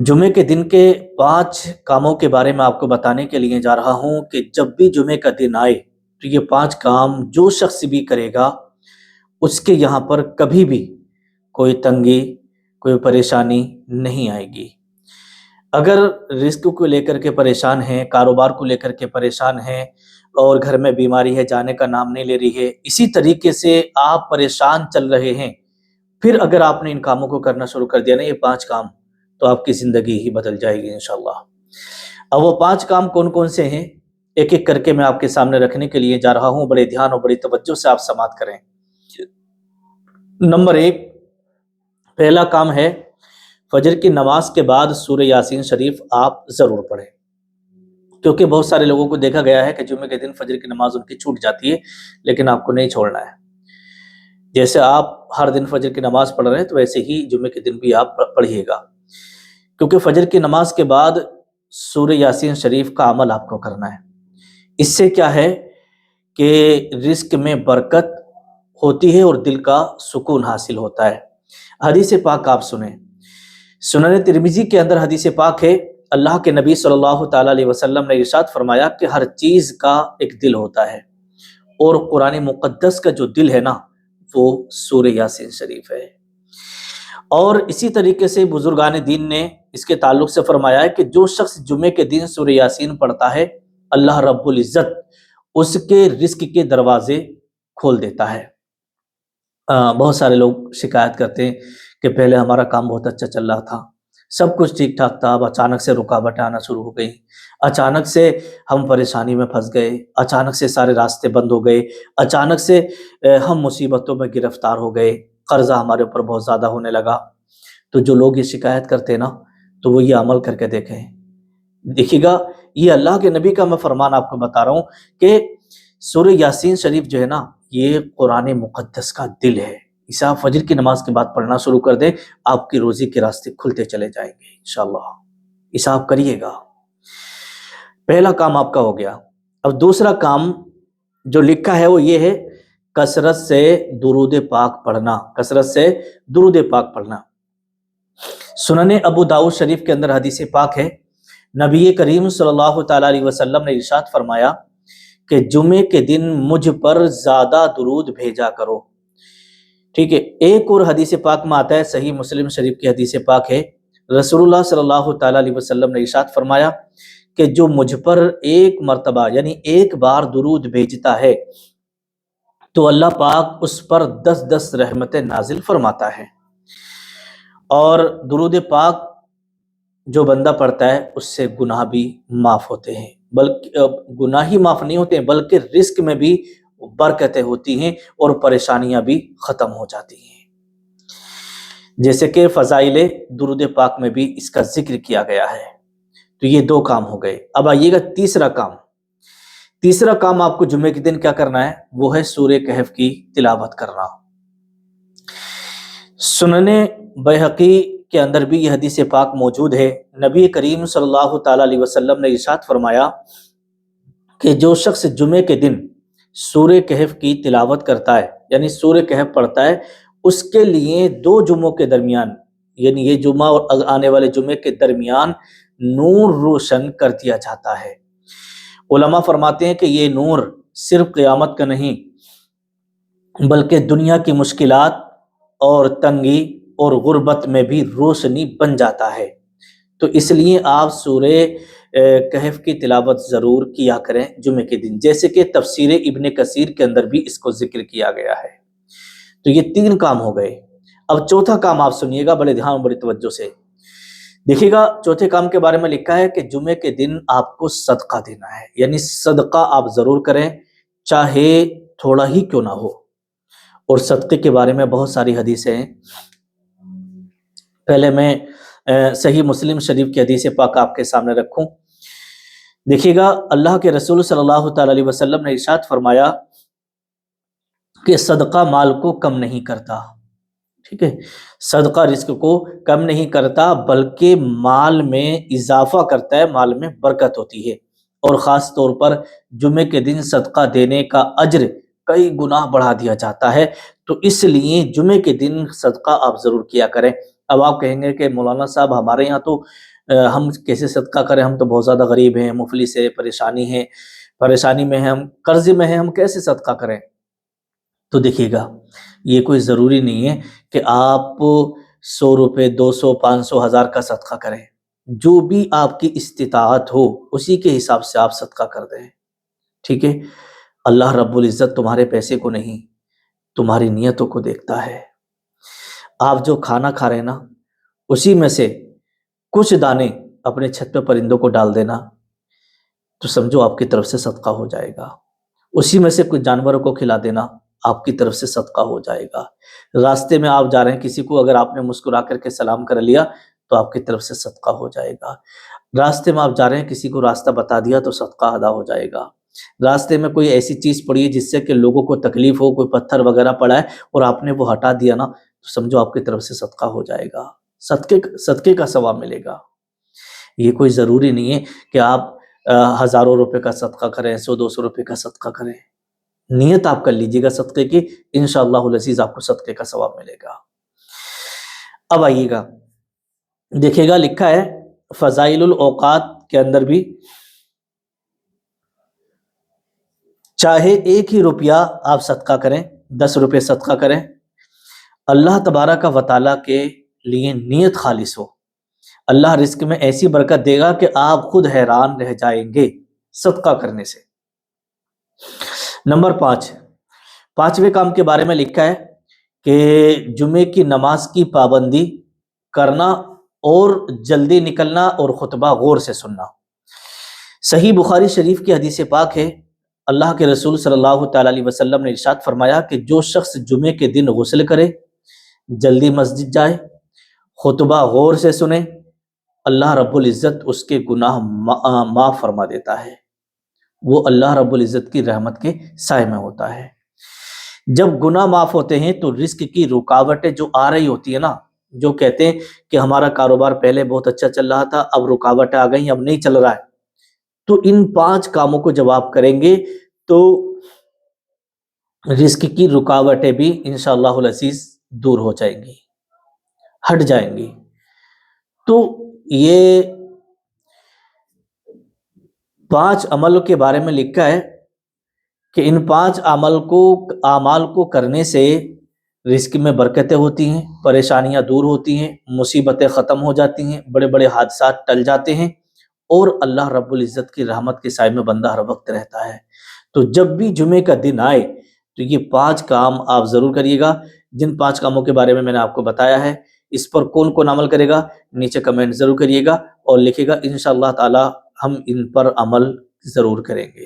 جمعے کے دن کے 5 کاموں کے بارے میں آپ کو بتانے کے لیے جا رہا ہوں کہ جب بھی جمعے کا دن آئے تو یہ 5 کام جو شخص بھی کرے گا اس کے یہاں پر کبھی بھی کوئی تنگی، کوئی پریشانی نہیں آئے گی۔ اگر رزق کو لے کر کے پریشان ہیں، کاروبار کو لے کر کے پریشان ہیں اور گھر میں بیماری ہے، جانے کا نام نہیں لے رہی ہے، اسی طریقے سے آپ پریشان چل رہے ہیں، پھر اگر آپ نے ان کاموں کو کرنا شروع کر دیا نا، یہ 5 کام، تو آپ کی زندگی ہی بدل جائے گی انشاءاللہ۔ اب وہ 5 کام کون کون سے ہیں، ایک ایک کر کے میں آپ کے سامنے رکھنے کے لیے جا رہا ہوں، بڑے دھیان اور بڑی توجہ سے آپ سماعت کریں۔ نمبر 1، پہلا کام ہے فجر کی نماز کے بعد سورہ یاسین شریف آپ ضرور پڑھیں، کیونکہ بہت سارے لوگوں کو دیکھا گیا ہے کہ جمعے کے دن فجر کی نماز ان کی چھوٹ جاتی ہے، لیکن آپ کو نہیں چھوڑنا ہے۔ جیسے آپ ہر دن فجر کی نماز پڑھ رہے ہیں تو ویسے ہی جمعے کے دن بھی آپ پڑھیے گا، کیونکہ فجر کی نماز کے بعد سورہ یاسین شریف کا عمل آپ کو کرنا ہے۔ اس سے کیا ہے کہ رزق میں برکت ہوتی ہے اور دل کا سکون حاصل ہوتا ہے۔ حدیث پاک آپ سنیں، سنن ترمذی کے اندر حدیث پاک ہے، اللہ کے نبی صلی اللہ تعالیٰ علیہ وسلم نے ارشاد فرمایا کہ ہر چیز کا ایک دل ہوتا ہے، اور قرآن مقدس کا جو دل ہے نا، وہ سورہ یاسین شریف ہے۔ اور اسی طریقے سے بزرگان دین نے اس کے تعلق سے فرمایا ہے کہ جو شخص جمعے کے دن سورہ یاسین پڑھتا ہے، اللہ رب العزت اس کے رزق کے دروازے کھول دیتا ہے۔ بہت سارے لوگ شکایت کرتے ہیں کہ پہلے ہمارا کام بہت اچھا چل رہا تھا، سب کچھ ٹھیک ٹھاک تھا، اب اچانک سے رکاوٹیں آنا شروع ہو گئی، اچانک سے ہم پریشانی میں پھنس گئے، اچانک سے سارے راستے بند ہو گئے، اچانک سے ہم مصیبتوں میں گرفتار ہو گئے، قرضہ ہمارے اوپر بہت زیادہ ہونے لگا۔ تو جو لوگ یہ شکایت کرتے ہیں نا، تو وہ یہ عمل کر کے دیکھیں، دیکھیے گا یہ اللہ کے نبی کا میں فرمان آپ کو بتا رہا ہوں کہ سورہ یاسین شریف جو ہے نا، یہ قرآن مقدس کا دل ہے۔ اسے آپ فجر کی نماز کے بعد پڑھنا شروع کر دیں، آپ کی روزی کے راستے کھلتے چلے جائیں گے انشاءاللہ۔ اسے آپ کریے گا، پہلا کام آپ کا ہو گیا۔ اب دوسرا کام جو لکھا ہے وہ یہ ہے، کثرت سے درود پاک پڑھنا، کثرت سے درود پاک پڑھنا۔ سنن ابو داؤد شریف کے اندر حدیث پاک ہے، نبی کریم صلی اللہ تعالیٰ علیہ وسلم نے ارشاد فرمایا کہ جمعے کے دن مجھ پر زیادہ درود بھیجا کرو۔ ٹھیک ہے، ایک اور حدیث پاک میں آتا ہے، صحیح مسلم شریف کی حدیث پاک ہے، رسول اللہ صلی اللہ تعالیٰ علیہ وسلم نے ارشاد فرمایا کہ جو مجھ پر ایک مرتبہ یعنی ایک بار درود بھیجتا ہے تو اللہ پاک اس پر 10 رحمتیں نازل فرماتا ہے، اور درود پاک جو بندہ پڑھتا ہے اس سے گناہ بھی معاف ہوتے ہیں، بلکہ گناہ ہی معاف نہیں ہوتے ہیں بلکہ رزق میں بھی برکتیں ہوتی ہیں اور پریشانیاں بھی ختم ہو جاتی ہیں، جیسے کہ فضائل درود پاک میں بھی اس کا ذکر کیا گیا ہے۔ تو یہ 2 کام ہو گئے۔ اب آئیے گا تیسرا کام۔ تیسرا کام آپ کو جمعے کے دن کیا کرنا ہے، وہ ہے سورہ کہف کی تلاوت کرنا۔ سنن بیہقی کے اندر بھی یہ حدیث پاک موجود ہے، نبی کریم صلی اللہ تعالیٰ علیہ وسلم نے ارشاد فرمایا کہ جو شخص جمعے کے دن سورہ کہف کی تلاوت کرتا ہے یعنی سورہ کہف پڑھتا ہے، اس کے لیے 2 جمعوں کے درمیان، یعنی یہ جمعہ اور آنے والے جمعے کے درمیان نور روشن کر دیا جاتا ہے۔ علماء فرماتے ہیں کہ یہ نور صرف قیامت کا نہیں بلکہ دنیا کی مشکلات اور تنگی اور غربت میں بھی روشنی بن جاتا ہے۔ تو اس لیے آپ سورہ کہف کی تلاوت ضرور کیا کریں جمعے کے دن، جیسے کہ تفسیر ابن کثیر کے اندر بھی اس کو ذکر کیا گیا ہے۔ تو یہ 3 کام ہو گئے۔ اب چوتھا کام آپ سنیے گا بڑے دھیان بڑی توجہ سے، دیکھیے گا چوتھے کام کے بارے میں لکھا ہے کہ جمعے کے دن آپ کو صدقہ دینا ہے، یعنی صدقہ آپ ضرور کریں، چاہے تھوڑا ہی کیوں نہ ہو۔ اور صدقے کے بارے میں بہت ساری حدیثیں ہیں، پہلے میں صحیح مسلم شریف کی حدیث پاک آپ کے سامنے رکھوں۔ دیکھیے گا اللہ کے رسول صلی اللہ تعالیٰ علیہ وسلم نے ارشاد فرمایا کہ صدقہ مال کو کم نہیں کرتا، ٹھیک ہے، صدقہ رزق کو کم نہیں کرتا بلکہ مال میں اضافہ کرتا ہے، مال میں برکت ہوتی ہے، اور خاص طور پر جمعے کے دن صدقہ دینے کا اجر کئی گنا بڑھا دیا جاتا ہے۔ تو اس لیے جمعے کے دن صدقہ آپ ضرور کیا کریں۔ اب آپ کہیں گے کہ مولانا صاحب ہمارے یہاں تو ہم کیسے صدقہ کریں، ہم تو بہت زیادہ غریب ہیں، مفلس ہے، پریشانی میں ہیں، ہم قرضے میں ہیں، ہم کیسے صدقہ کریں؟ تو دیکھیے گا، یہ کوئی ضروری نہیں ہے کہ آپ 100 روپے، 200، 500، 1000 کا صدقہ کریں۔ جو بھی آپ کی استطاعت ہو اسی کے حساب سے آپ صدقہ کر دیں، ٹھیک ہے؟ اللہ رب العزت تمہارے پیسے کو نہیں، تمہاری نیتوں کو دیکھتا ہے۔ آپ جو کھانا کھا رہے ہیں نا، اسی میں سے کچھ دانے اپنے چھت پہ پرندوں کو ڈال دینا، تو سمجھو آپ کی طرف سے صدقہ ہو جائے گا۔ اسی میں سے کچھ جانوروں کو کھلا دینا، آپ کی طرف سے صدقہ ہو جائے گا۔ راستے میں آپ جا رہے ہیں، کسی کو اگر آپ نے مسکرا کر کے سلام کر لیا تو آپ کی طرف سے صدقہ ہو جائے گا۔ راستے میں آپ جا رہے ہیں، کسی کو راستہ بتا دیا تو صدقہ ادا ہو جائے گا۔ راستے میں کوئی ایسی چیز پڑی ہے جس سے کہ لوگوں کو تکلیف ہو، کوئی پتھر وغیرہ پڑا ہے اور آپ نے وہ ہٹا دیا نا، تو سمجھو آپ کی طرف سے صدقہ ہو جائے گا، صدقے کا ثواب ملے گا۔ یہ کوئی ضروری نہیں ہے کہ آپ ہزاروں روپے کا صدقہ کریں، 100، 200 روپے کا صدقہ کریں۔ نیت آپ کر لیجیے گا صدقے کی، انشاءاللہ العزیز آپ کو صدقے کا ثواب ملے گا۔ اب آئیے گا، دیکھیے گا لکھا ہے فضائل الاوقات کے اندر بھی، چاہے ایک ہی روپیہ آپ صدقہ کریں، 10 روپے صدقہ کریں، اللہ تبارک و تعالیٰ کے لیے نیت خالص ہو، اللہ رزق میں ایسی برکت دے گا کہ آپ خود حیران رہ جائیں گے صدقہ کرنے سے۔ نمبر 5، پانچویں کام کے بارے میں لکھا ہے کہ جمعے کی نماز کی پابندی کرنا اور جلدی نکلنا اور خطبہ غور سے سننا۔ صحیح بخاری شریف کی حدیث پاک ہے، اللہ کے رسول صلی اللہ تعالی علیہ وسلم نے ارشاد فرمایا کہ جو شخص جمعے کے دن غسل کرے، جلدی مسجد جائے، خطبہ غور سے سنے، اللہ رب العزت اس کے گناہ معاف فرما دیتا ہے، وہ اللہ رب العزت کی رحمت کے سائے میں ہوتا ہے۔ جب گناہ معاف ہوتے ہیں تو رزق کی رکاوٹیں جو آ رہی ہوتی ہے نا، جو کہتے ہیں کہ ہمارا کاروبار پہلے بہت اچھا چل رہا تھا، اب رکاوٹیں آ گئی، اب نہیں چل رہا ہے، تو ان 5 کاموں کو جب آپ کریں گے تو رزق کی رکاوٹیں بھی انشاءاللہ العزیز دور ہو جائیں گی، ہٹ جائیں گی۔ تو یہ 5 عمل کے بارے میں لکھا ہے کہ ان 5 اعمال کو کرنے سے رزق میں برکتیں ہوتی ہیں، پریشانیاں دور ہوتی ہیں، مصیبتیں ختم ہو جاتی ہیں، بڑے بڑے حادثات ٹل جاتے ہیں، اور اللہ رب العزت کی رحمت کے سائے میں بندہ ہر وقت رہتا ہے۔ تو جب بھی جمعے کا دن آئے تو یہ 5 کام آپ ضرور کریے گا۔ جن 5 کاموں کے بارے میں نے آپ کو بتایا ہے، اس پر کون کون عمل کرے گا، نیچے کمنٹ ضرور کریے گا اور لکھے گا، انشاءاللہ تعالی ہم ان پر عمل ضرور کریں گے۔